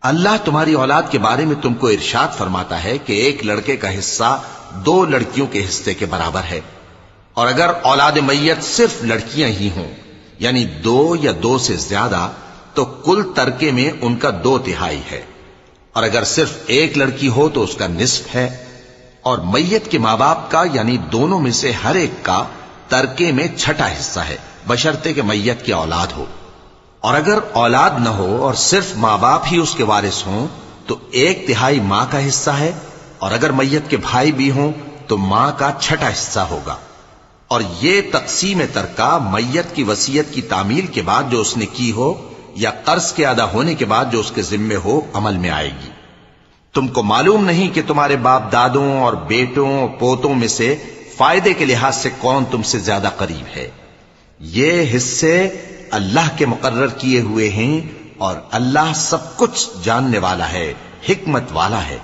اللہ تمہاری اولاد کے بارے میں تم کو ارشاد فرماتا ہے کہ ایک لڑکے کا حصہ 2 لڑکیوں کے حصے کے برابر ہے، اور اگر اولاد میت صرف لڑکیاں ہی ہوں یعنی 2 یا 2 سے زیادہ تو کل ترکے میں ان کا 2/3 ہے، اور اگر صرف ایک لڑکی ہو تو اس کا نصف ہے، اور میت کے ماں باپ کا یعنی دونوں میں سے ہر ایک کا ترکے میں 6واں حصہ ہے، بشرطے کہ میت کی اولاد ہو، اور اگر اولاد نہ ہو اور صرف ماں باپ ہی اس کے وارث ہوں تو 1/3 ماں کا حصہ ہے، اور اگر میت کے بھائی بھی ہوں تو ماں کا 6واں حصہ ہوگا۔ اور یہ تقسیم ترکہ میت کی وصیت کی تعمیل کے بعد جو اس نے کی ہو یا قرض کے ادا ہونے کے بعد جو اس کے ذمے ہو عمل میں آئے گی۔ تم کو معلوم نہیں کہ تمہارے باپ دادوں اور بیٹوں اور پوتوں میں سے فائدے کے لحاظ سے کون تم سے زیادہ قریب ہے۔ یہ حصے اللہ کے مقرر کیے ہوئے ہیں، اور اللہ سب کچھ جاننے والا ہے، حکمت والا ہے۔